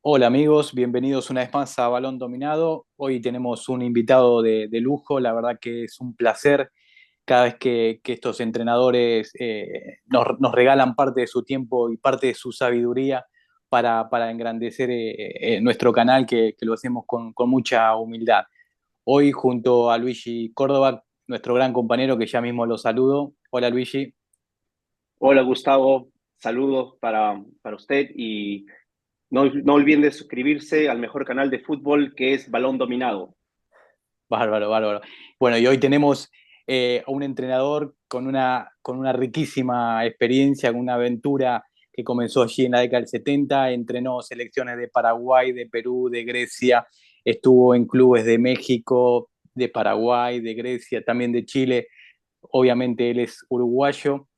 Hola amigos, bienvenidos una vez más a Balón Dominado. Hoy tenemos un invitado de lujo, la verdad que es un placer cada vez que estos entrenadores nos regalan parte de su tiempo y parte de su sabiduría para engrandecer nuestro canal, que lo hacemos con mucha humildad. Hoy junto a Luigi Córdoba, nuestro gran compañero que ya mismo lo saludo. Hola Luigi. Hola Gustavo, saludos para usted y no olviden de suscribirse al mejor canal de fútbol que es Balón Dominado. Bárbaro, bárbaro. Bueno, y hoy tenemos a un entrenador con una riquísima experiencia, con una aventura que comenzó allí en la década del 70. Entrenó selecciones de Paraguay, de Perú, de Grecia, estuvo en clubes de México, de Paraguay, de Grecia, también de Chile. Obviamente él es uruguayo,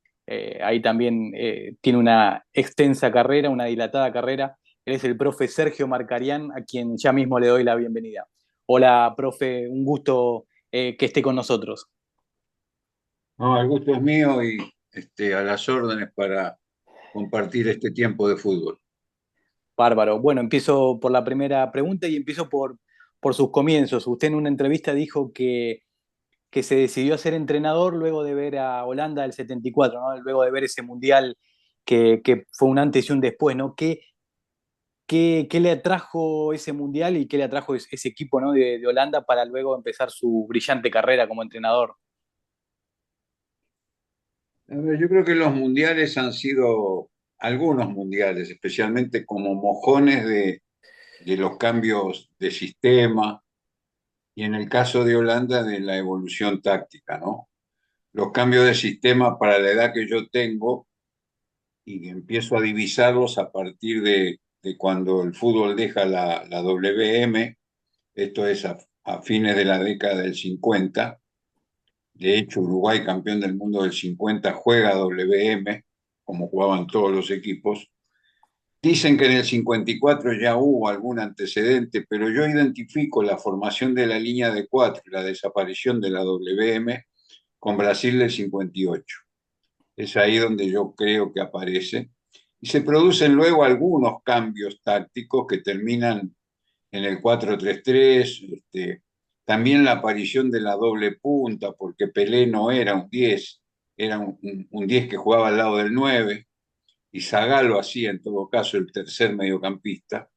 ahí también tiene una extensa carrera, una dilatada carrera. Él es el profe Sergio Marcarián, a quien ya mismo le doy la bienvenida. Hola, profe, un gusto que esté con nosotros. No, el gusto es mío y a las órdenes para compartir este tiempo de fútbol. Bárbaro. Bueno, empiezo por la primera pregunta y empiezo por sus comienzos. Usted en una entrevista dijo que se decidió a ser entrenador luego de ver a Holanda del 74, ¿no? Luego de ver ese mundial que fue un antes y un después, ¿no? ¿Qué le atrajo ese mundial y qué le atrajo ese equipo, ¿no? de Holanda para luego empezar su brillante carrera como entrenador? A ver, yo creo que los mundiales han sido, algunos mundiales, especialmente como mojones de los cambios de sistema y en el caso de Holanda de la evolución táctica, ¿no? Los cambios de sistema para la edad que yo tengo y empiezo a divisarlos a partir de cuando el fútbol deja la WM, esto es a fines de la década del 50. De hecho, Uruguay, campeón del mundo del 50, juega WM, como jugaban todos los equipos. Dicen que en el 54 ya hubo algún antecedente, pero yo identifico la formación de la línea de cuatro y la desaparición de la WM con Brasil del 58. Es ahí donde yo creo que aparece. Y se producen luego algunos cambios tácticos que terminan en el 4-3-3, también la aparición de la doble punta, porque Pelé no era un 10, era un 10 que jugaba al lado del 9 y Zagallo hacía en todo caso el tercer mediocampista,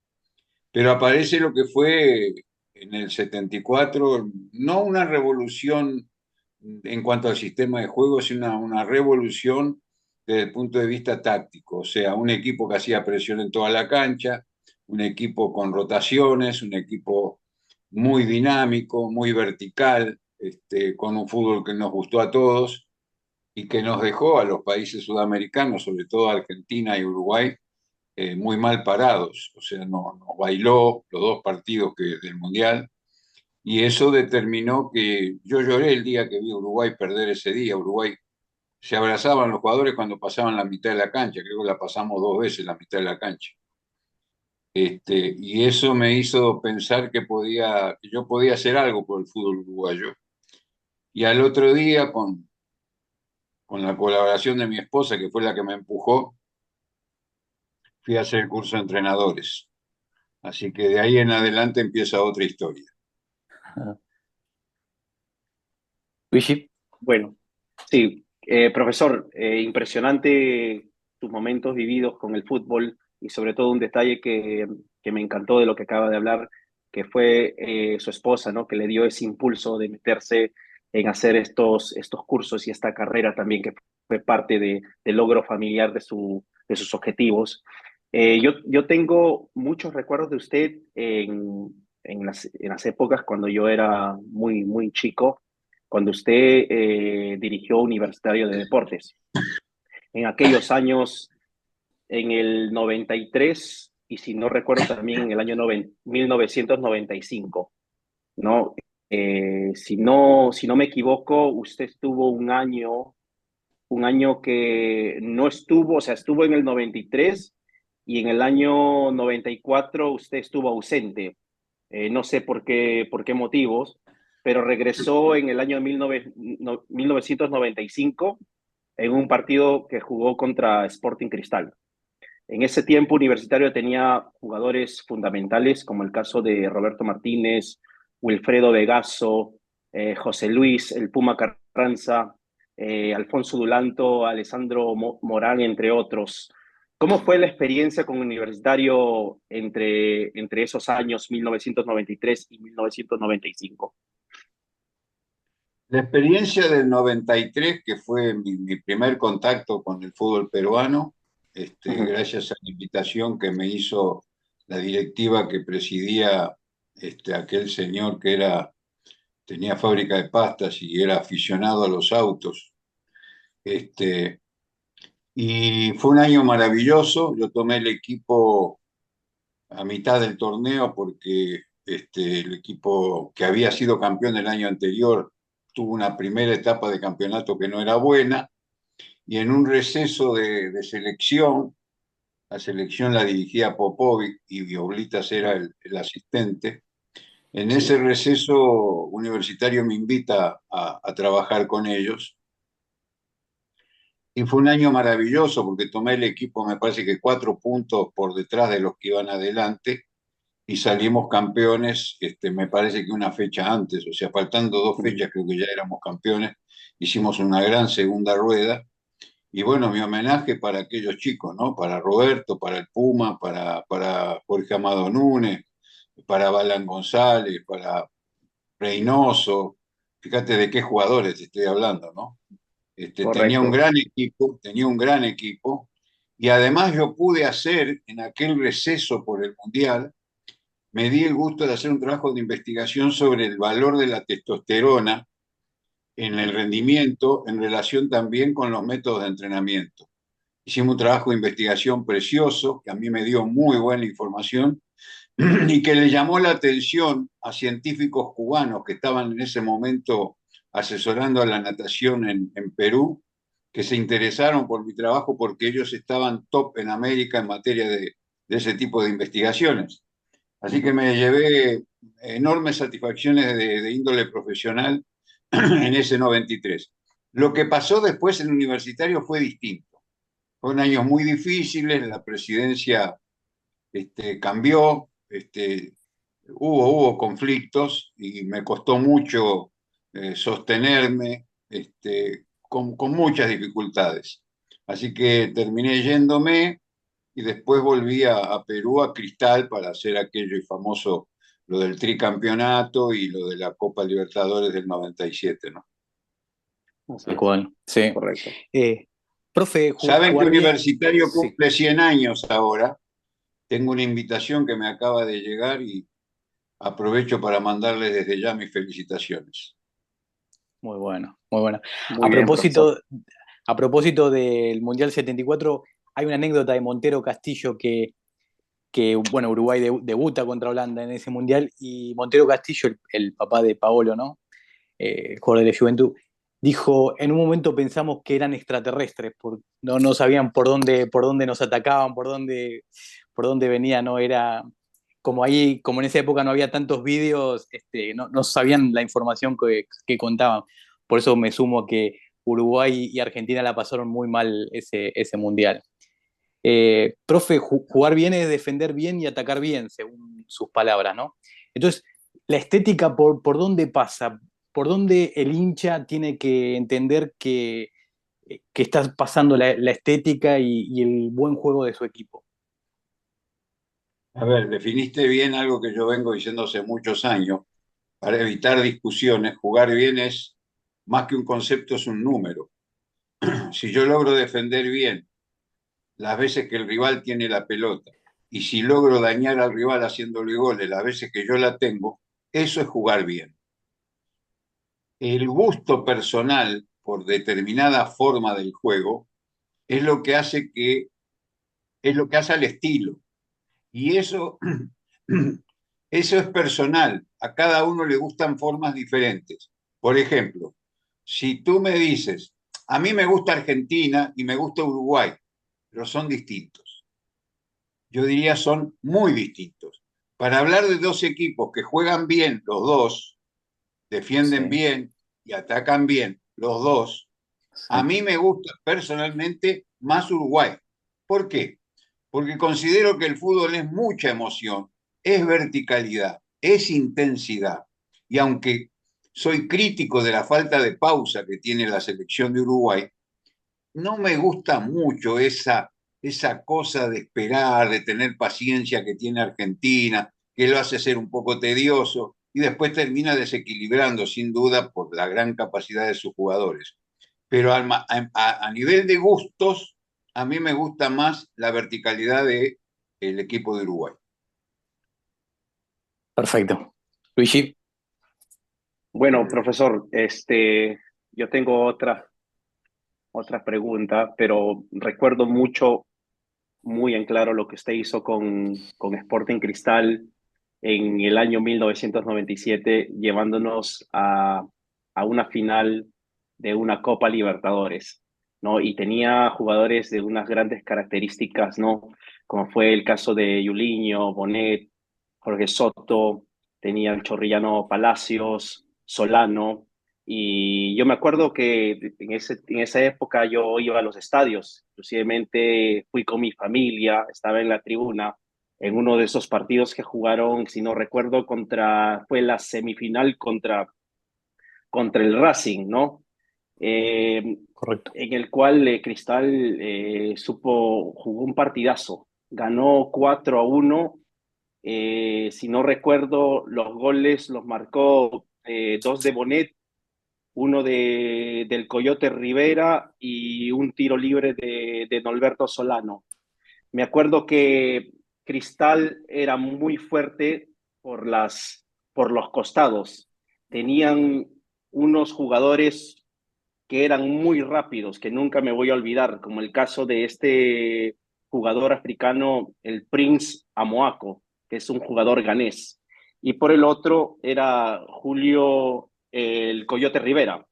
pero aparece lo que fue en el 74, no una revolución en cuanto al sistema de juego, sino una revolución desde el punto de vista táctico, o sea, un equipo que hacía presión en toda la cancha, un equipo con rotaciones, un equipo muy dinámico, muy vertical, con un fútbol que nos gustó a todos y que nos dejó a los países sudamericanos, sobre todo a Argentina y Uruguay, muy mal parados. O sea, nos bailó los dos partidos del Mundial y eso determinó que yo lloré el día que vi a Uruguay perder ese día. Uruguay se abrazaban los jugadores cuando pasaban la mitad de la cancha, creo que la pasamos dos veces la mitad de la cancha. Y eso me hizo pensar que yo podía hacer algo por el fútbol uruguayo. Y al otro día, con la colaboración de mi esposa, que fue la que me empujó, fui a hacer el curso de entrenadores. Así que de ahí en adelante empieza otra historia. Luigi. Bueno, sí, profesor, impresionante tus momentos vividos con el fútbol y sobre todo un detalle que me encantó de lo que acaba de hablar, que fue su esposa, ¿no? Que le dio ese impulso de meterse en hacer estos cursos y esta carrera también que fue parte del logro familiar de sus objetivos. Yo tengo muchos recuerdos de usted en las épocas cuando yo era muy chico, cuando usted dirigió Universitario de Deportes. En aquellos años, en el 93, y si no recuerdo también en el año 1995, ¿no? Si no me equivoco, usted estuvo un año que no estuvo, o sea, estuvo en el 93 y en el año 94 usted estuvo ausente. No sé por qué motivos, pero regresó en el año 1995 en un partido que jugó contra Sporting Cristal. En ese tiempo Universitario tenía jugadores fundamentales como el caso de Roberto Martínez, Wilfredo Vegaso, José Luis, el Puma Carranza, Alfonso Dulanto, Alessandro Morán, entre otros. ¿Cómo fue la experiencia con Universitario entre esos años 1993 y 1995? La experiencia del 93, que fue mi primer contacto con el fútbol peruano, Ujú. gracias a la invitación que me hizo la directiva que presidía aquel señor que tenía fábrica de pastas y era aficionado a los autos. Este, y fue un año maravilloso. Yo tomé el equipo a mitad del torneo porque el equipo que había sido campeón el año anterior tuvo una primera etapa de campeonato que no era buena, y en un receso de selección, la selección la dirigía Popovic y Vioblitas era el asistente. En ese Sí. receso Universitario me invita a trabajar con ellos, y fue un año maravilloso porque tomé el equipo, me parece que 4 puntos por detrás de los que iban adelante, y salimos campeones, me parece que una fecha antes, o sea, faltando 2 fechas creo que ya éramos campeones. Hicimos una gran segunda rueda, y bueno, mi homenaje para aquellos chicos, ¿no? Para Roberto, para el Puma, para Jorge Amado Núñez, para Balan González, para Reynoso. Fíjate de qué jugadores estoy hablando, ¿no? Correcto. Tenía un gran equipo, y además yo pude hacer en aquel receso por el Mundial, me di el gusto de hacer un trabajo de investigación sobre el valor de la testosterona en el rendimiento en relación también con los métodos de entrenamiento. Hicimos un trabajo de investigación precioso que a mí me dio muy buena información y que le llamó la atención a científicos cubanos que estaban en ese momento asesorando a la natación en Perú, que se interesaron por mi trabajo porque ellos estaban top en América en materia de ese tipo de investigaciones. Así que Ujú. me llevé enormes satisfacciones de índole profesional en ese 93. Lo que pasó después en Universitario fue distinto. Fueron años muy difíciles, la presidencia cambió, hubo conflictos y me costó mucho sostenerme, con muchas dificultades. Así que terminé yéndome, y después volví a Perú, a Cristal, para hacer aquello y famoso, lo del tricampeonato y lo de la Copa Libertadores del 97, ¿no? Así Tal es, cual, sí. correcto. Eh, Profe, Saben que jugar bien, Universitario sí, cumple 100 años ahora. Tengo una invitación que me acaba de llegar y aprovecho para mandarles desde ya mis felicitaciones. muy bueno, muy bueno. Muy A bien, profesor. propósito, a propósito del Mundial 74, hay una anécdota de Montero Castillo bueno, Uruguay debuta contra Holanda en ese Mundial, y Montero Castillo, el papá de Paolo, ¿no? Jugador de la Juventud, dijo, en un momento pensamos que eran extraterrestres, no sabían por dónde nos atacaban, por dónde venían, ¿no? Era como ahí, como en esa época no había tantos vídeos, no sabían la información que contaban. Por eso me sumo que Uruguay y Argentina la pasaron muy mal ese mundial. Profe, jugar bien es defender bien y atacar bien, según sus palabras, ¿no? Entonces, la estética, ¿por dónde pasa? ¿Por dónde el hincha tiene que entender que está pasando la estética y el buen juego de su equipo? A ver, definiste bien algo que yo vengo diciendo hace muchos años. Para evitar discusiones, jugar bien es más que un concepto, es un número. Si yo logro defender bien las veces que el rival tiene la pelota, y si logro dañar al rival haciéndole goles las veces que yo la tengo, eso es jugar bien. El gusto personal por determinada forma del juego es lo que hace es lo que hace al estilo. Y eso, eso es personal. A cada uno le gustan formas diferentes. Por ejemplo, si tú me dices, a mí me gusta Argentina y me gusta Uruguay, pero son distintos. Yo diría son muy distintos. Para hablar de dos equipos que juegan bien los dos, defienden Sí, bien y atacan bien los dos, a sí, mí me gusta personalmente más Uruguay. ¿Por qué? porque considero que el fútbol es mucha emoción, es verticalidad, es intensidad. Y aunque soy crítico de la falta de pausa que tiene la selección de Uruguay, no me gusta mucho esa cosa de esperar, de tener paciencia que tiene Argentina, que lo hace ser un poco tedioso y después termina desequilibrando, sin duda, por la gran capacidad de sus jugadores. Pero a nivel de gustos, a mí me gusta más la verticalidad del equipo de Uruguay. Perfecto. Luigi. Bueno, profesor, yo tengo otra pregunta, pero recuerdo muy en claro lo que usted hizo con Sporting Cristal en el año 1997, llevándonos a una final de una Copa Libertadores, ¿no? Y tenía jugadores de unas grandes características, ¿no? Como fue el caso de Yuliño, Bonet, Jorge Soto, tenía el Chorrillano Palacios, Solano, y yo me acuerdo que en esa época yo iba a los estadios, inclusivemente fui con mi familia, estaba en la tribuna en uno de esos partidos que jugaron, si no recuerdo, fue la semifinal contra el Racing, ¿no? Eh, Correcto. en el cual Cristal jugó un partidazo, ganó 4-1. Si no recuerdo, los goles los marcó dos de Bonet, uno del Coyote Rivera y un tiro libre de Norberto Solano. Me acuerdo que Cristal era muy fuerte por los costados. Tenían unos jugadores que eran muy rápidos, que nunca me voy a olvidar, como el caso de este jugador africano, el Prince Amoako, que es un jugador ganés. Y por el otro era Julio el Coyote Rivera.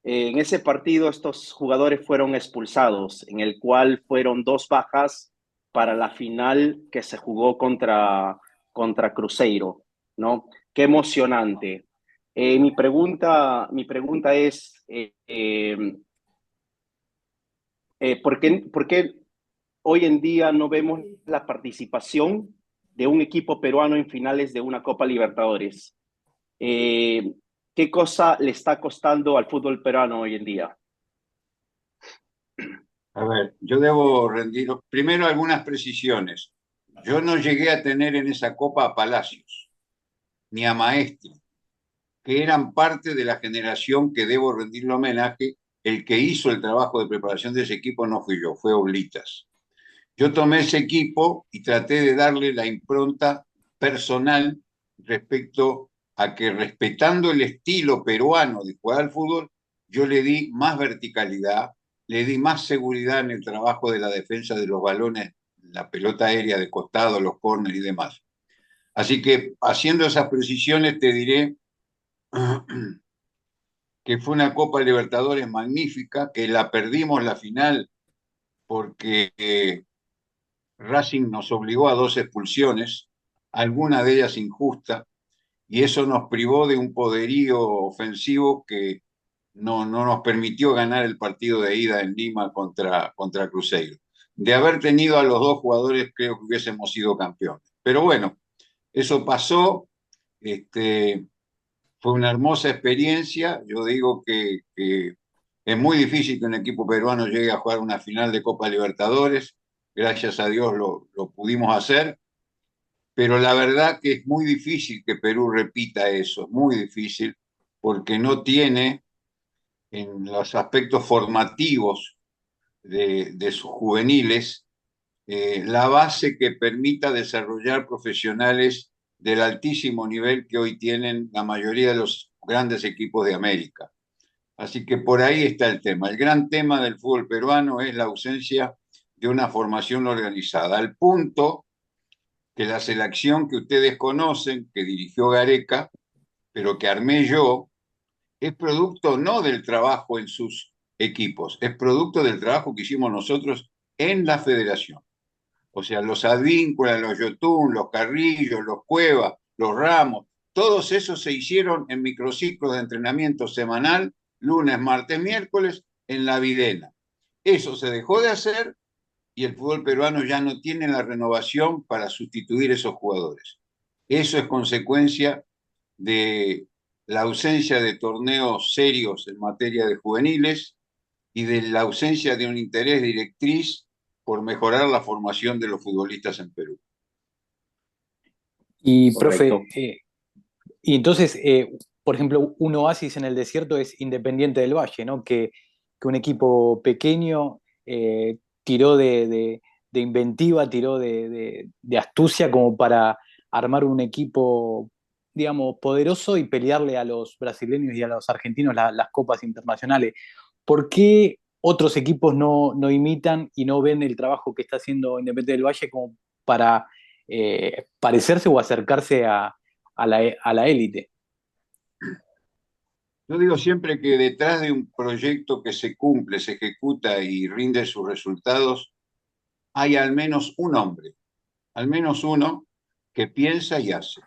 En ese partido estos jugadores fueron expulsados, en el cual fueron dos bajas para la final que se jugó contra Cruzeiro, ¿no? Qué emocionante. Mi pregunta es, ¿por qué hoy en día no vemos la participación de un equipo peruano en finales de una Copa Libertadores? Eh, ¿Qué cosa le está costando al fútbol peruano hoy en día? A ver, yo debo rendir primero algunas precisiones. Yo no llegué a tener en esa copa a Palacios, ni a Maestri, que eran parte de la generación que debo rendirle homenaje. El que hizo el trabajo de preparación de ese equipo no fui yo, fue Oblitas. Yo tomé ese equipo y traté de darle la impronta personal respecto a que, respetando el estilo peruano de jugar al fútbol, yo le di más verticalidad, le di más seguridad en el trabajo de la defensa de los balones, la pelota aérea de costado, los córneres y demás. Así que, haciendo esas precisiones, te diré que fue una Copa Libertadores magnífica, que la perdimos la final porque Racing nos obligó a dos expulsiones, alguna de ellas injusta, y eso nos privó de un poderío ofensivo que no nos permitió ganar el partido de ida en Lima contra Cruzeiro. De haber tenido a los dos jugadores, creo que hubiésemos sido campeones. Pero bueno, eso pasó. Fue una hermosa experiencia. Yo digo que es muy difícil que un equipo peruano llegue a jugar una final de Copa Libertadores. Gracias a Dios lo pudimos hacer, pero la verdad que es muy difícil que Perú repita eso, es muy difícil, porque no tiene en los aspectos formativos de sus juveniles la base que permita desarrollar profesionales del altísimo nivel que hoy tienen la mayoría de los grandes equipos de América. Así que por ahí está el tema. El gran tema del fútbol peruano es la ausencia de una formación organizada, al punto que la selección que ustedes conocen, que dirigió Gareca, pero que armé yo, es producto no del trabajo en sus equipos, es producto del trabajo que hicimos nosotros en la federación. O sea, los Advíncula, los Yotún, los Carrillos, los Cuevas, los Ramos, todos esos se hicieron en microciclos de entrenamiento semanal, lunes, martes, miércoles, en la Videna. Eso se dejó de hacer y el fútbol peruano ya no tiene la renovación para sustituir esos jugadores. Eso es consecuencia de la ausencia de torneos serios en materia de juveniles y de la ausencia de un interés directriz por mejorar la formación de los futbolistas en Perú. Y, profe, Correcto. y entonces, por ejemplo, un oasis en el desierto es Independiente del Valle, ¿no? Que un equipo pequeño tiró de inventiva, tiró de astucia como para armar un equipo, digamos, poderoso y pelearle a los brasileños y a los argentinos las copas internacionales. ¿Por qué otros equipos no imitan y no ven el trabajo que está haciendo Independiente del Valle como para parecerse o acercarse a la élite? Yo digo siempre que detrás de un proyecto que se cumple, se ejecuta y rinde sus resultados, hay al menos un hombre, al menos uno que piensa y hace.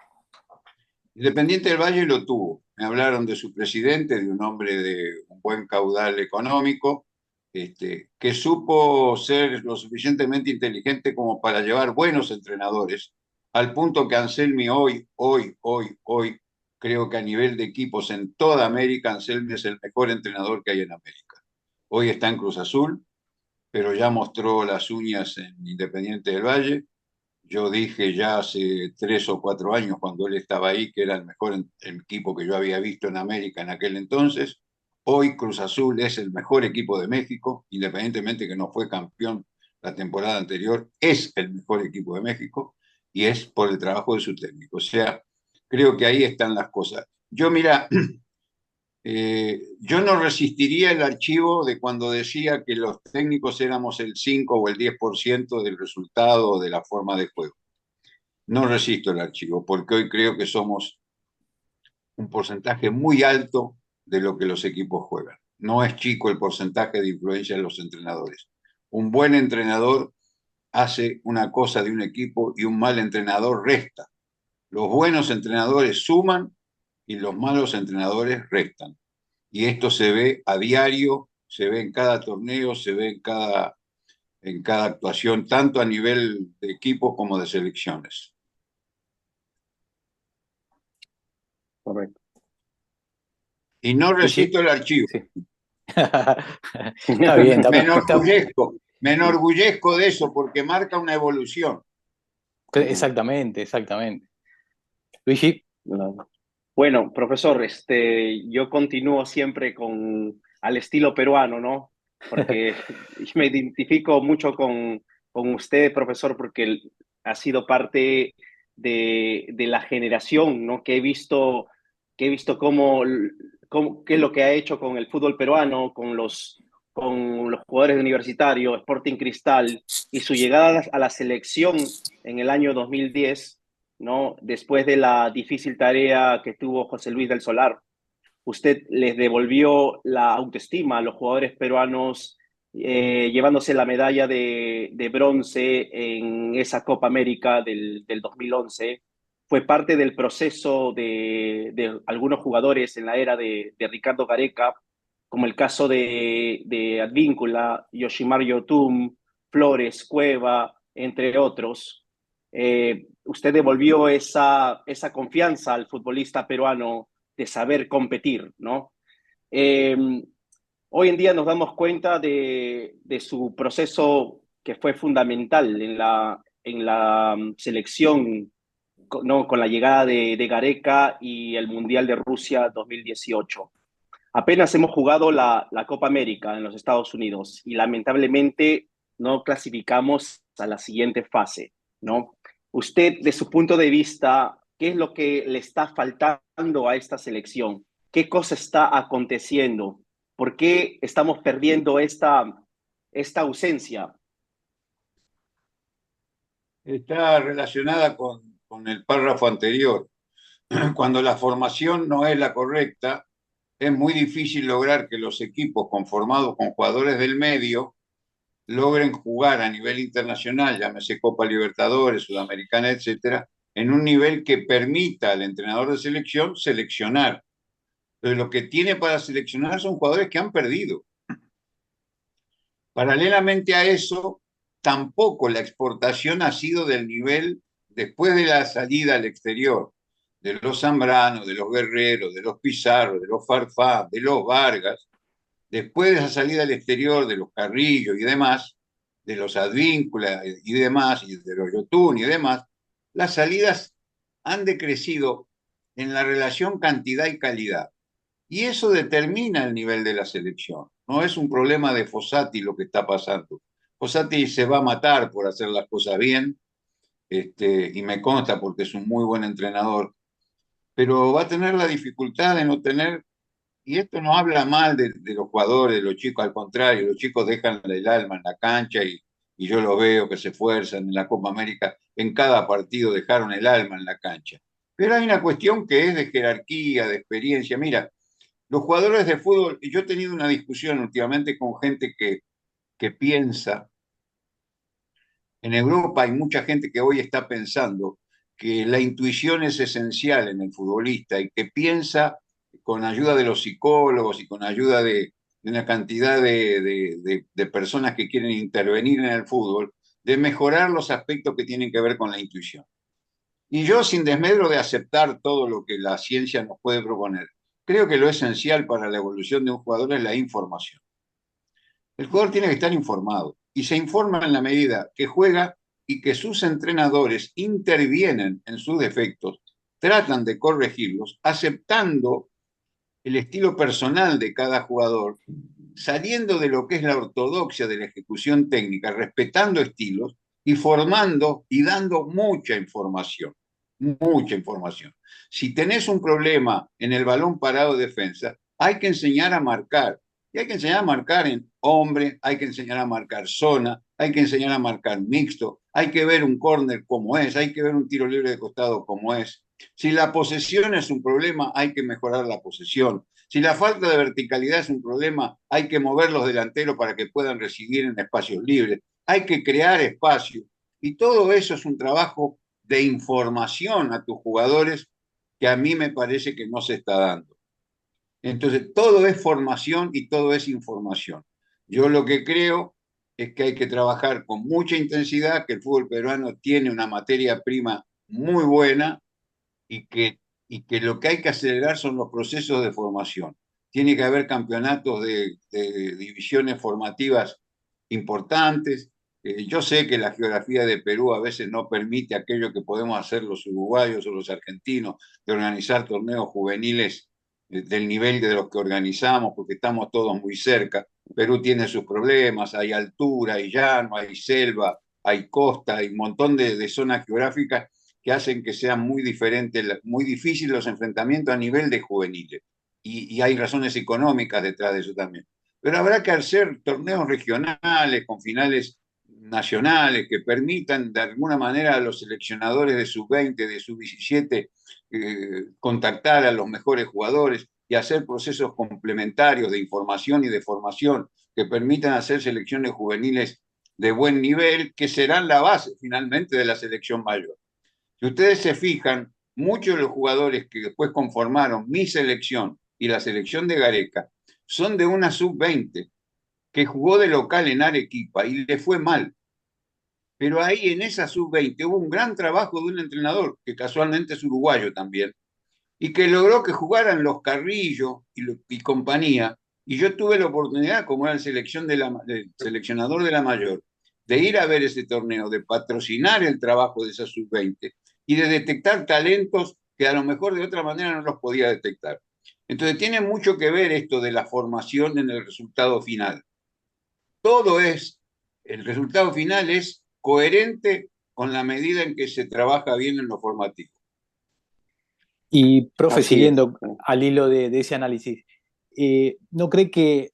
Independiente del Valle lo tuvo. Me hablaron de su presidente, de un hombre de un buen caudal económico, que supo ser lo suficientemente inteligente como para llevar buenos entrenadores, al punto que Anselmi hoy, creo que a nivel de equipos en toda América, Anselmi es el mejor entrenador que hay en América. Hoy está en Cruz Azul, pero ya mostró las uñas en Independiente del Valle. Yo dije ya hace 3 o 4 años, cuando él estaba ahí, que era el mejor el equipo que yo había visto en América en aquel entonces. Hoy Cruz Azul es el mejor equipo de México, independientemente que no fue campeón la temporada anterior, es el mejor equipo de México y es por el trabajo de su técnico. O sea, creo que ahí están las cosas. Yo, mira, yo no resistiría el archivo de cuando decía que los técnicos éramos el 5 o el 10% del resultado de la forma de juego. No resisto el archivo, porque hoy creo que somos un porcentaje muy alto de lo que los equipos juegan. No es chico el porcentaje de influencia de los entrenadores. Un buen entrenador hace una cosa de un equipo y un mal entrenador resta. Los buenos entrenadores suman y los malos entrenadores restan. Y esto se ve a diario, se ve en cada torneo, se ve en cada actuación, tanto a nivel de equipo como de selecciones. Correcto. Y no Luigi, resisto el archivo. sí. Está bien, Me enorgullezco de eso porque marca una evolución. exactamente, exactamente. Luigi, Bueno, profesor, yo continúo siempre al estilo peruano, ¿no? Porque me identifico mucho con usted, profesor, porque él ha sido parte de la generación, ¿no? Que he visto qué es lo que ha hecho con el fútbol peruano, con los jugadores universitarios, Sporting Cristal, y su llegada a la selección en el año 2010, ¿no? Después de la difícil tarea que tuvo José Luis del Solar. Usted les devolvió la autoestima a los jugadores peruanos, llevándose la medalla de bronce en esa Copa América del 2011. Fue parte del proceso de algunos jugadores en la era de Ricardo Gareca, como el caso de Advíncula, Yoshimar Yotun, Flores, Cueva, entre otros. Usted devolvió esa confianza al futbolista peruano de saber competir, ¿no? Eh, Hoy en día nos damos cuenta de su proceso que fue fundamental en la selección, ¿no? Con la llegada de Gareca y el Mundial de Rusia 2018. Apenas hemos jugado la Copa América en los Estados Unidos y lamentablemente no clasificamos a la siguiente fase, ¿no? Usted, de su punto de vista, ¿qué es lo que le está faltando a esta selección? ¿Qué cosa está aconteciendo? ¿Por qué estamos perdiendo esta ausencia? Está relacionada con el párrafo anterior. Cuando la formación no es la correcta, es muy difícil lograr que los equipos conformados con jugadores del medio logren jugar a nivel internacional, llámese Copa Libertadores, Sudamericana, etcétera, en un nivel que permita al entrenador de selección seleccionar. Entonces, lo que tiene para seleccionar son jugadores que han perdido. Paralelamente a eso, tampoco la exportación ha sido del nivel después de la salida al exterior de los Zambrano, de los Guerreros, de los Pizarro, de los Farfán, de los Vargas, después de esa salida al exterior de los Carrillo y demás, de los Advíncula y demás, y de los Yotun y demás, las salidas han decrecido en la relación cantidad y calidad. Y eso determina el nivel de la selección. No es un problema de Fossati lo que está pasando. Fossati se va a matar por hacer las cosas bien, y me consta porque es un muy buen entrenador, pero va a tener la dificultad de no tener, y esto no habla mal de los jugadores, de los chicos, al contrario, los chicos dejan el alma en la cancha y yo lo veo que se esfuerzan en la Copa América, en cada partido dejaron el alma en la cancha. Pero hay una cuestión que es de jerarquía, de experiencia. Mira, los jugadores de fútbol, y yo he tenido una discusión últimamente con gente que piensa, en Europa hay mucha gente que hoy está pensando que la intuición es esencial en el futbolista y que piensa con ayuda de los psicólogos y con ayuda de una cantidad de personas que quieren intervenir en el fútbol, de mejorar los aspectos que tienen que ver con la intuición. Y yo, sin desmedro de aceptar todo lo que la ciencia nos puede proponer, creo que lo esencial para la evolución de un jugador es la información. El jugador tiene que estar informado y se informa en la medida que juega y que sus entrenadores intervienen en sus defectos, tratan de corregirlos, aceptando el estilo personal de cada jugador, saliendo de lo que es la ortodoxia de la ejecución técnica, respetando estilos y formando y dando mucha información. Mucha información. Si tenés un problema en el balón parado de defensa, hay que enseñar a marcar. Y hay que enseñar a marcar en hombre, hay que enseñar a marcar zona, hay que enseñar a marcar mixto, hay que ver un córner como es, hay que ver un tiro libre de costado como es. Si la posesión es un problema, hay que mejorar la posesión. Si la falta de verticalidad es un problema, hay que mover los delanteros para que puedan recibir en espacios libres. Hay que crear espacio. Y todo eso es un trabajo de información a tus jugadores que a mí me parece que no se está dando. Entonces, todo es formación y todo es información. Yo lo que creo es que hay que trabajar con mucha intensidad, que el fútbol peruano tiene una materia prima muy buena y que lo que hay que acelerar son los procesos de formación. Tiene que haber campeonatos de divisiones formativas importantes. Yo sé que la geografía de Perú a veces no permite aquello que podemos hacer los uruguayos o los argentinos, de organizar torneos juveniles del nivel de los que organizamos, porque estamos todos muy cerca. Perú tiene sus problemas, hay altura, hay llano, hay selva, hay costa, hay un montón de zonas geográficas que hacen que sean muy diferentes, muy difíciles los enfrentamientos a nivel de juveniles. Y hay razones económicas detrás de eso también. Pero habrá que hacer torneos regionales con finales nacionales que permitan de alguna manera a los seleccionadores de sub-20, de sub-17, contactar a los mejores jugadores y hacer procesos complementarios de información y de formación que permitan hacer selecciones juveniles de buen nivel, que serán la base finalmente de la selección mayor. Si ustedes se fijan, muchos de los jugadores que después conformaron mi selección y la selección de Gareca son de una sub-20 que jugó de local en Arequipa y le fue mal. Pero ahí en esa sub-20 hubo un gran trabajo de un entrenador, que casualmente es uruguayo también, y que logró que jugaran los Carrillo y compañía. Y yo tuve la oportunidad, como era el seleccionador de la mayor, de ir a ver ese torneo, de patrocinar el trabajo de esa sub-20 y de detectar talentos que a lo mejor de otra manera no los podía detectar. Entonces tiene mucho que ver esto de la formación en el resultado final. Todo es, el resultado final es coherente con la medida en que se trabaja bien en lo formativo. Y, profe, Así es. siguiendo al hilo de ese análisis, ¿no cree que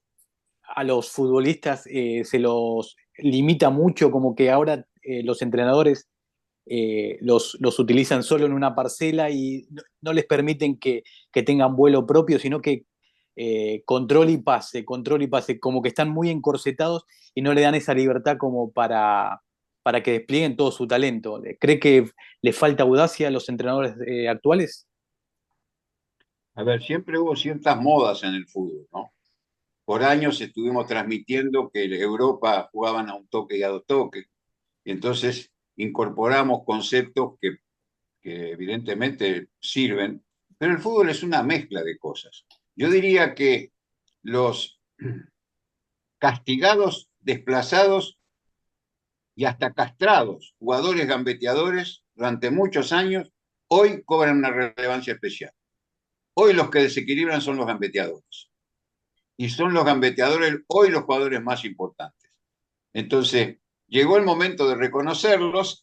a los futbolistas se los limita mucho, como que ahora los entrenadores los utilizan solo en una parcela y no les permiten que tengan vuelo propio, sino que control y pase, como que están muy encorsetados y no le dan esa libertad como para que desplieguen todo su talento? ¿Cree que le falta audacia a los entrenadores actuales? A ver, siempre hubo ciertas modas en el fútbol, ¿no? Por años estuvimos transmitiendo que Europa jugaban a un toque y a dos toques. Y entonces incorporamos conceptos que evidentemente sirven, pero el fútbol es una mezcla de cosas. Yo diría que los castigados, desplazados y hasta castrados jugadores gambeteadores durante muchos años, hoy cobran una relevancia especial. Hoy los que desequilibran son los gambeteadores. Y son los gambeteadores hoy los jugadores más importantes. Entonces, llegó el momento de reconocerlos,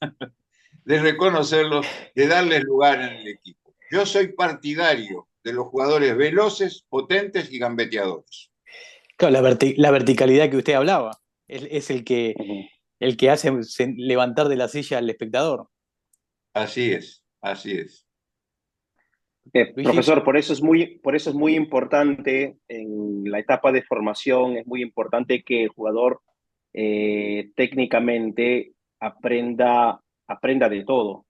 de darles lugar en el equipo. Yo soy partidario de los jugadores veloces, potentes y gambeteadores. Claro, la verticalidad que usted hablaba es el que hace levantar de la silla al espectador. Así es, así es. Luigi, Profesor, por eso es muy importante en la etapa de formación, es muy importante que el jugador técnicamente aprenda de todo,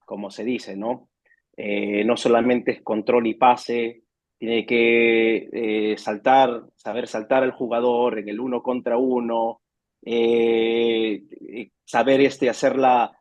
como se dice, ¿no? No solamente es control y pase, tiene que saber saltar al jugador en el uno contra uno, saber hacer la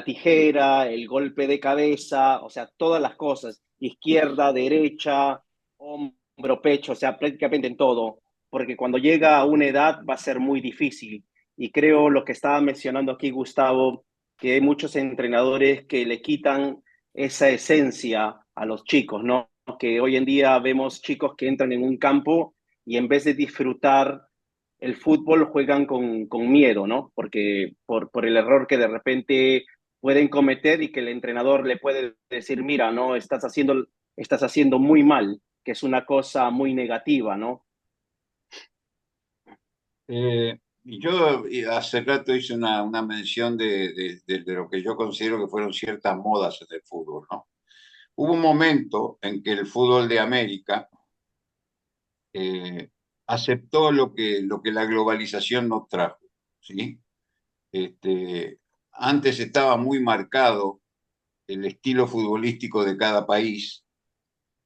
tijera, el golpe de cabeza, o sea, todas las cosas, izquierda, derecha, hombro, pecho, o sea, prácticamente en todo, porque cuando llega a una edad va a ser muy difícil. Y creo lo que estaba mencionando aquí Gustavo, que hay muchos entrenadores que le quitan esa esencia a los chicos, ¿no? Que hoy en día vemos chicos que entran en un campo y en vez de disfrutar el fútbol juegan con miedo, ¿no? Porque por el error que de repente pueden cometer y que el entrenador le puede decir, mira, no, estás haciendo muy mal, que es una cosa muy negativa, ¿no? Y yo hace rato hice una mención de lo que yo considero que fueron ciertas modas en el fútbol, ¿no? Hubo un momento en que el fútbol de América eh, aceptó lo que la globalización nos trajo, ¿sí? Este, antes estaba muy marcado el estilo futbolístico de cada país,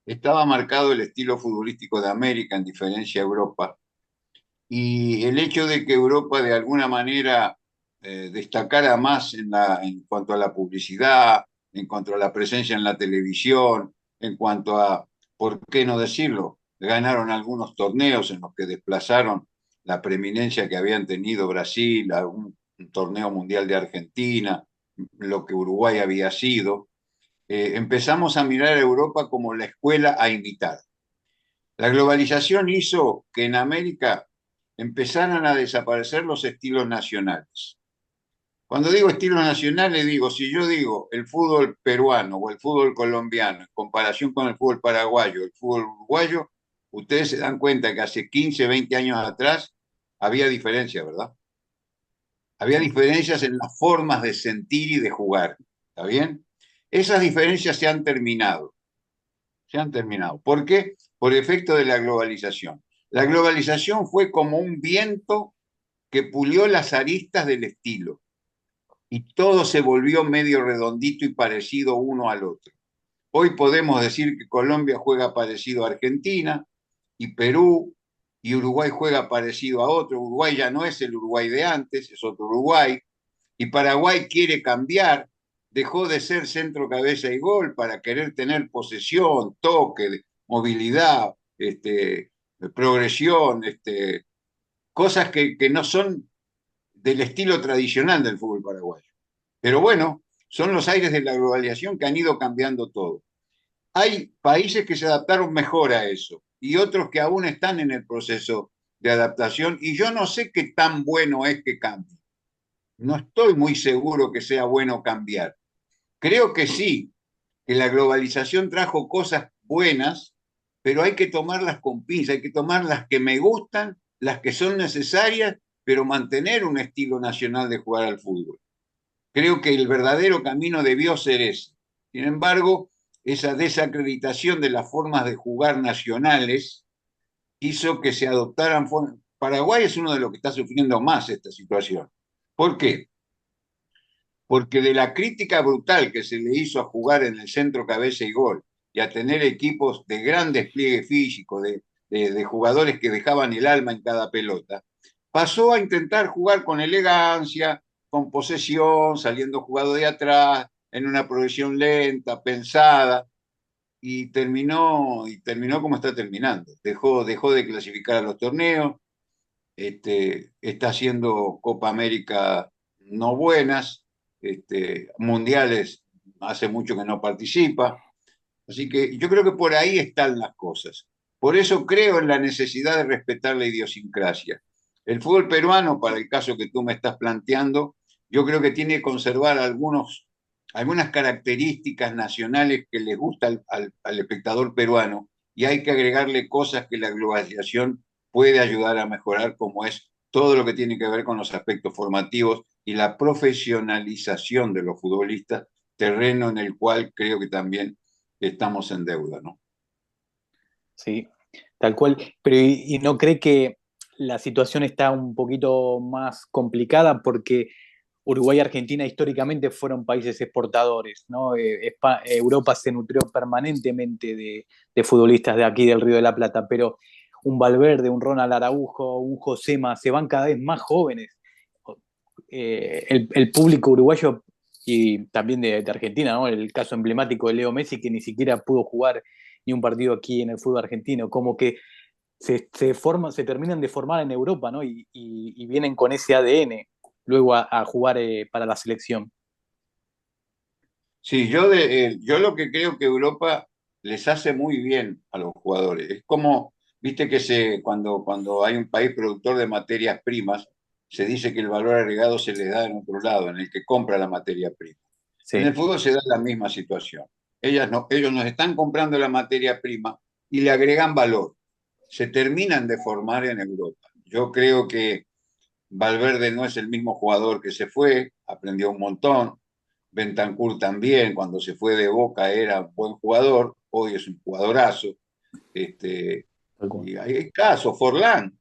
estaba marcado el estilo futbolístico de América en diferencia a Europa, y el hecho de que Europa de alguna manera destacara más en cuanto a la publicidad, en cuanto a la presencia en la televisión, en cuanto a, ¿por qué no decirlo? Ganaron algunos torneos en los que desplazaron la preeminencia que habían tenido Brasil, un torneo mundial de Argentina, lo que Uruguay había sido. Empezamos a mirar a Europa como la escuela a imitar. La globalización hizo que en América empezaran a desaparecer los estilos nacionales. Cuando digo estilos nacionales, digo, si yo digo el fútbol peruano o el fútbol colombiano en comparación con el fútbol paraguayo, el fútbol uruguayo, ustedes se dan cuenta que hace 15, 20 años atrás había diferencias, ¿verdad? Había diferencias en las formas de sentir y de jugar, ¿está bien? Esas diferencias se han terminado. Se han terminado. ¿Por qué? Por efecto de la globalización. La globalización fue como un viento que pulió las aristas del estilo y todo se volvió medio redondito y parecido uno al otro. Hoy podemos decir que Colombia juega parecido a Argentina y Perú y Uruguay juega parecido a otro. Uruguay ya no es el Uruguay de antes, es otro Uruguay. Y Paraguay quiere cambiar, dejó de ser centro, cabeza y gol para querer tener posesión, toque, movilidad, progresión, cosas que no son del estilo tradicional del fútbol paraguayo. Pero bueno, son los aires de la globalización que han ido cambiando todo. Hay países que se adaptaron mejor a eso y otros que aún están en el proceso de adaptación y yo no sé qué tan bueno es que cambie. No estoy muy seguro que sea bueno cambiar. Creo que sí, que la globalización trajo cosas buenas, pero hay que tomarlas con pinza, hay que tomar las que me gustan, las que son necesarias, pero mantener un estilo nacional de jugar al fútbol. Creo que el verdadero camino debió ser ese. Sin embargo, esa desacreditación de las formas de jugar nacionales hizo que se adoptaran formas. Paraguay es uno de los que está sufriendo más esta situación. ¿Por qué? Porque de la crítica brutal que se le hizo a jugar en el centro, cabeza y gol, y a tener equipos de gran despliegue físico, de jugadores que dejaban el alma en cada pelota, pasó a intentar jugar con elegancia, con posesión, saliendo jugado de atrás, en una progresión lenta, pensada, y terminó como está terminando. Dejó de clasificar a los torneos, está haciendo Copa América no buenas, mundiales hace mucho que no participa, así que yo creo que por ahí están las cosas. Por eso creo en la necesidad de respetar la idiosincrasia. El fútbol peruano, para el caso que tú me estás planteando, yo creo que tiene que conservar algunas características nacionales que les gusta al espectador peruano, y hay que agregarle cosas que la globalización puede ayudar a mejorar, como es todo lo que tiene que ver con los aspectos formativos y la profesionalización de los futbolistas, terreno en el cual creo que también estamos en deuda, ¿no? Sí, tal cual. Pero ¿y no cree que la situación está un poquito más complicada porque Uruguay y Argentina históricamente fueron países exportadores, ¿no? Europa se nutrió permanentemente de futbolistas de aquí del Río de la Plata, pero un Valverde, un Ronald Araujo, un Josema, se van cada vez más jóvenes. El público uruguayo y también de Argentina, ¿no? El caso emblemático de Leo Messi, que ni siquiera pudo jugar ni un partido aquí en el fútbol argentino, como que se terminan de formar en Europa, ¿no? Y vienen con ese ADN luego a jugar para la selección. Sí, yo lo que creo que Europa les hace muy bien a los jugadores. Es como, viste que cuando hay un país productor de materias primas, se dice que el valor agregado se les da en otro lado, en el que compra la materia prima. En el Sí, fútbol se da la misma situación. Ellos nos están comprando la materia prima y le agregan valor. Se terminan de formar en Europa. Yo creo que Valverde no es el mismo jugador que se fue, aprendió un montón. Bentancur también, cuando se fue de Boca era un buen jugador, hoy es un jugadorazo. Este, tal cual. y hay casos, Forlán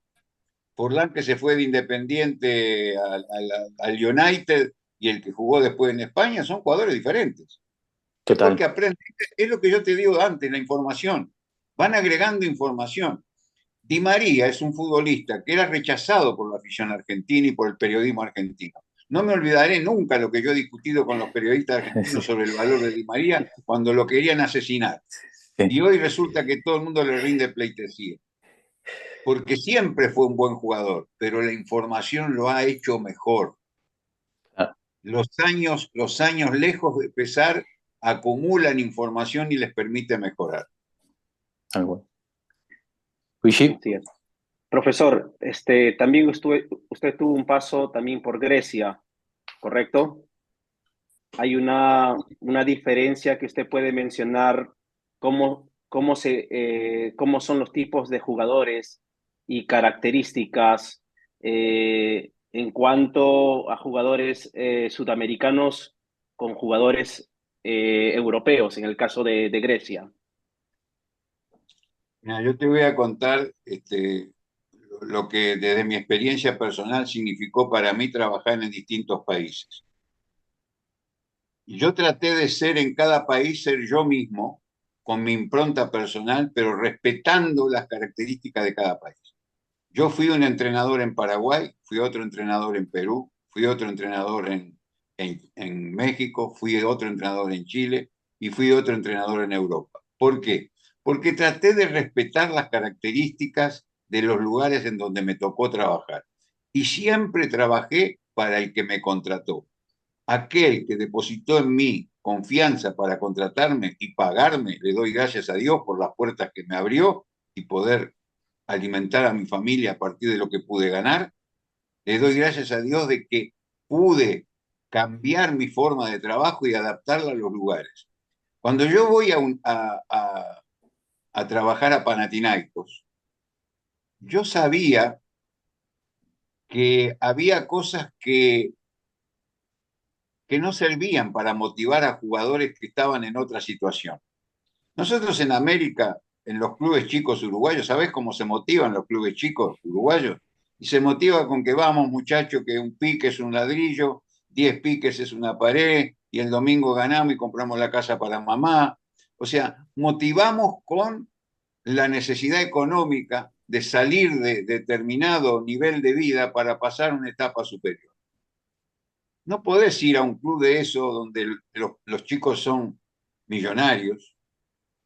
que se fue de Independiente al United, y el que jugó después en España, son jugadores diferentes. Es porque Total. aprenden, es lo que yo te digo antes, la información. Van agregando información. Di María es un futbolista que era rechazado por la afición argentina y por el periodismo argentino. No me olvidaré nunca lo que yo he discutido con los periodistas argentinos sobre el valor de Di María cuando lo querían asesinar. Sí. Y hoy resulta que todo el mundo le rinde pleitesía. Porque siempre fue un buen jugador, pero la información lo ha hecho mejor. Ah, Los años lejos de pesar acumulan información y les permite mejorar. tal cual. Luigi, Así es. Profesor, también usted tuvo un paso también por Grecia, ¿correcto? Hay una diferencia que usted puede mencionar, cómo son los tipos de jugadores y características en cuanto a jugadores sudamericanos con jugadores europeos, en el caso de Grecia. Mira, yo te voy a contar lo que desde mi experiencia personal significó para mí trabajar en distintos países. Yo traté de ser en cada país, ser yo mismo, con mi impronta personal, pero respetando las características de cada país. Yo fui un entrenador en Paraguay, fui otro entrenador en Perú, fui otro entrenador en México, fui otro entrenador en Chile y fui otro entrenador en Europa. ¿Por qué? Porque traté de respetar las características de los lugares en donde me tocó trabajar. Y siempre trabajé para el que me contrató. Aquel que depositó en mí confianza para contratarme y pagarme, le doy gracias a Dios por las puertas que me abrió y poder alimentar a mi familia a partir de lo que pude ganar. Le doy gracias a Dios de que pude cambiar mi forma de trabajo y adaptarla a los lugares. Cuando yo voy a trabajar a Panathinaikos, yo sabía que había cosas que no servían para motivar a jugadores que estaban en otra situación. Nosotros en América, en los clubes chicos uruguayos, ¿sabés cómo se motivan los clubes chicos uruguayos? Y se motiva con que vamos, muchachos, que un pique es un ladrillo, 10 piques es una pared, y el domingo ganamos y compramos la casa para mamá. O sea, motivamos con la necesidad económica de salir de determinado nivel de vida para pasar a una etapa superior. No podés ir a un club de eso donde los chicos son millonarios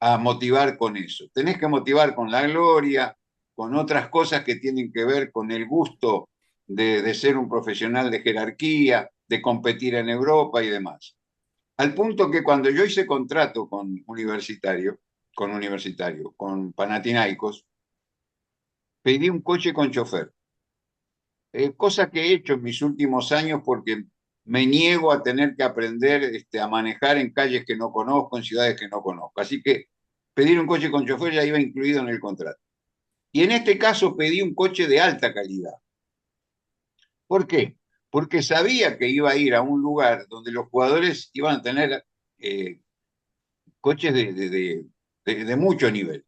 a motivar con eso. Tenés que motivar con la gloria, con otras cosas que tienen que ver con el gusto de ser un profesional de jerarquía, de competir en Europa y demás. Al punto que cuando yo hice contrato con Panathinaikos, pedí un coche con chofer. Cosa que he hecho en mis últimos años porque me niego a tener que aprender a manejar en calles que no conozco, en ciudades que no conozco. Así que pedir un coche con chofer ya iba incluido en el contrato. Y en este caso pedí un coche de alta calidad. ¿Por qué? Porque sabía que iba a ir a un lugar donde los jugadores iban a tener coches de mucho nivel.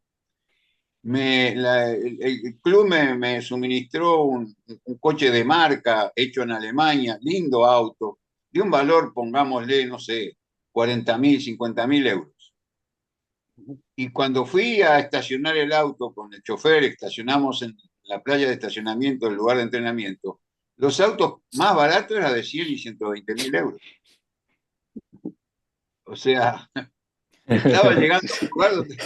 El club me suministró un coche de marca hecho en Alemania, lindo auto, de un valor, pongámosle, no sé, 40.000, 50.000 euros. Y cuando fui a estacionar el auto con el chofer, estacionamos en la playa de estacionamiento, el lugar de entrenamiento, los autos más baratos eran de 100 y 120.000 euros. O sea, estaba llegando a un lugar donde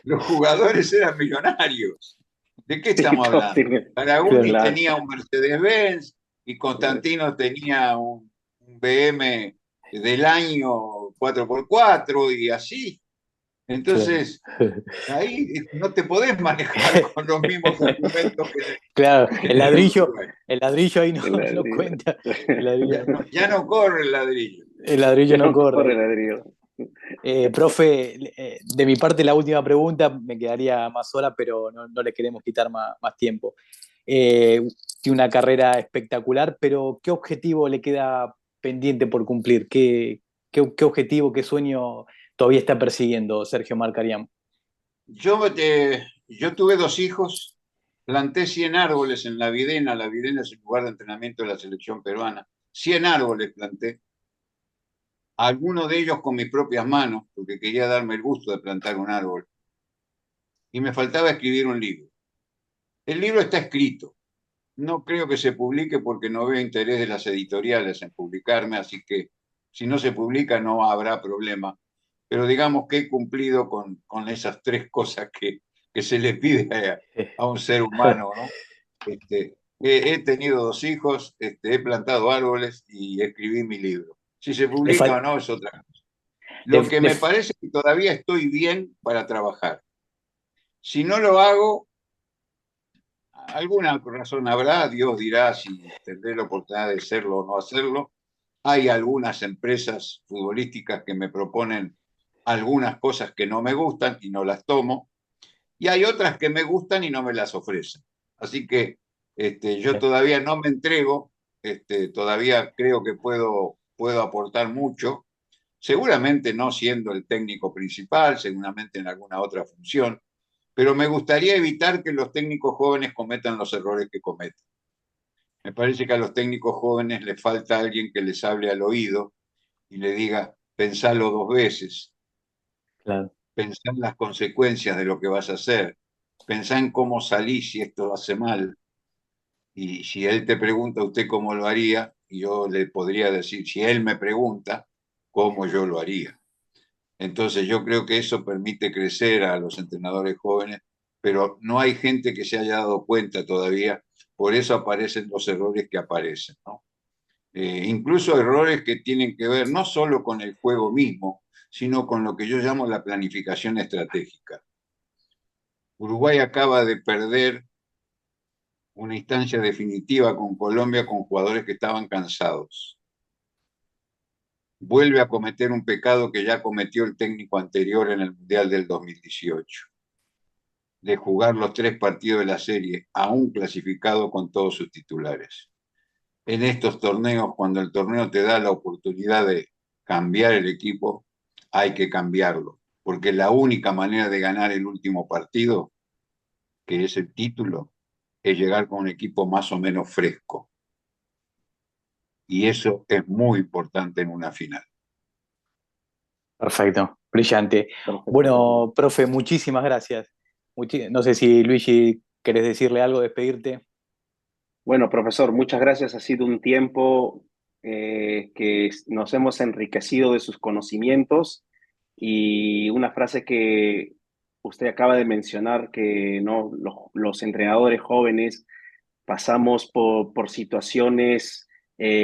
los jugadores eran millonarios. ¿De qué estamos hablando? Baraguni tenía un Mercedes-Benz y Constantino tenía un BM del año 4x4 y así. Entonces, ahí no te podés manejar con los mismos argumentos que claro, el ladrillo ahí no cuenta. Ya no corre el ladrillo. El ladrillo no corre. Profe, de mi parte la última pregunta, me quedaría más sola, pero no le queremos quitar más tiempo. Tiene una carrera espectacular, pero ¿qué objetivo le queda pendiente por cumplir? ¿Qué objetivo, qué sueño todavía está persiguiendo Sergio Marcarián? Yo tuve 2 hijos, planté 100 árboles en La Videna. La Videna es el lugar de entrenamiento de la selección peruana. 100 árboles planté, algunos de ellos con mis propias manos, porque quería darme el gusto de plantar un árbol. Y me faltaba escribir un libro. El libro está escrito. No creo que se publique porque no veo interés de las editoriales en publicarme, así que si no se publica no habrá problema. Pero digamos que he cumplido con esas 3 cosas que se le pide a un ser humano, ¿no? He tenido 2 hijos, he plantado árboles y escribí mi libro. Si se publica o no es otra cosa. Lo que me parece que todavía estoy bien para trabajar. Si no lo hago, alguna razón habrá, Dios dirá si tendré la oportunidad de hacerlo o no hacerlo. Hay algunas empresas futbolísticas que me proponen algunas cosas que no me gustan y no las tomo, y hay otras que me gustan y no me las ofrecen. Así que yo todavía no me entrego, todavía creo que puedo aportar mucho, seguramente no siendo el técnico principal, seguramente en alguna otra función, pero me gustaría evitar que los técnicos jóvenes cometan los errores que cometen. Me parece que a los técnicos jóvenes les falta alguien que les hable al oído y le diga, pensalo 2 veces, Claro. pensá en las consecuencias de lo que vas a hacer, pensá en cómo salís si esto lo hace mal. Y si él te pregunta a usted cómo lo haría, yo le podría decir, si él me pregunta, cómo yo lo haría. Entonces yo creo que eso permite crecer a los entrenadores jóvenes, pero no hay gente que se haya dado cuenta todavía, por eso aparecen los errores que aparecen, ¿no? Incluso errores que tienen que ver no solo con el juego mismo, sino con lo que yo llamo la planificación estratégica. Uruguay acaba de perder una instancia definitiva con Colombia con jugadores que estaban cansados. Vuelve a cometer un pecado que ya cometió el técnico anterior en el Mundial del 2018, de jugar los 3 partidos de la serie, aún clasificado con todos sus titulares. En estos torneos, cuando el torneo te da la oportunidad de cambiar el equipo, hay que cambiarlo, porque la única manera de ganar el último partido, que es el título, es llegar con un equipo más o menos fresco. Y eso es muy importante en una final. Perfecto, brillante. Bueno, profe, muchísimas gracias. No sé si Luigi ¿Querés decirle algo, despedirte? Bueno, profesor, muchas gracias. Ha sido un tiempo que nos hemos enriquecido de sus conocimientos y una frase que usted acaba de mencionar, que no los entrenadores jóvenes pasamos por situaciones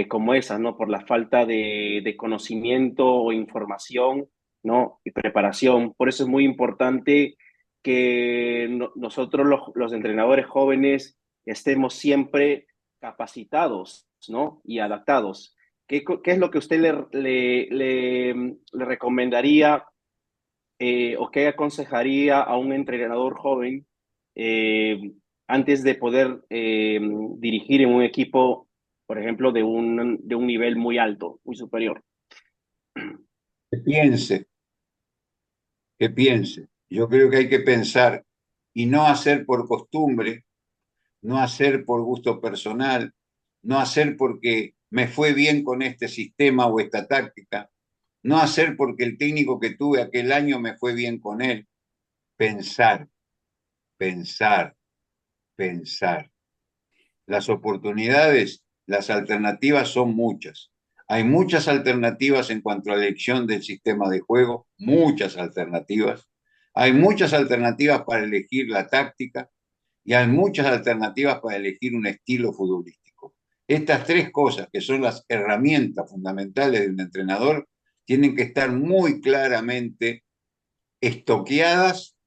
como esas, ¿no? Por la falta de conocimiento o información, ¿no? Y preparación. Por eso es muy importante que nosotros los entrenadores jóvenes estemos siempre capacitados, ¿no? Y adaptados. ¿Qué es lo que usted le recomendaría o qué aconsejaría a un entrenador joven eh, antes de poder dirigir en un equipo, por ejemplo, de un nivel muy alto, muy superior? Que piense, que piense. Yo creo que hay que pensar y no hacer por costumbre, no hacer por gusto personal, no hacer porque me fue bien con este sistema o esta táctica, no hacer porque el técnico que tuve aquel año me fue bien con él. Pensar, pensar, pensar. Las oportunidades, las alternativas son muchas. Hay muchas alternativas en cuanto a la elección del sistema de juego, muchas alternativas. Hay muchas alternativas para elegir la táctica y hay muchas alternativas para elegir un estilo futbolístico. Estas tres cosas, que son las herramientas fundamentales de un entrenador, tienen que estar muy claramente estoqueadas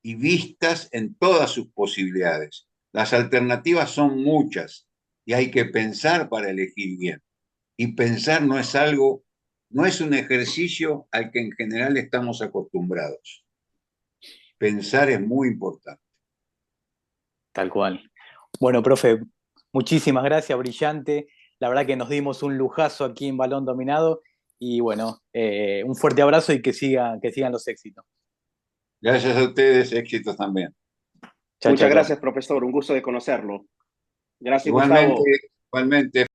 y vistas en todas sus posibilidades. Las alternativas son muchas y hay que pensar para elegir bien. Y pensar no es algo, no es un ejercicio al que en general estamos acostumbrados. Pensar es muy importante. Tal cual. Bueno, profe, muchísimas gracias, brillante. La verdad que nos dimos un lujazo aquí en Balón Dominado y bueno, un fuerte abrazo y que sigan los éxitos. Gracias a ustedes, éxitos también. Chao, chao, Muchas chao. gracias, profesor. Un gusto de conocerlo. Gracias, Igualmente, Gustavo. igualmente.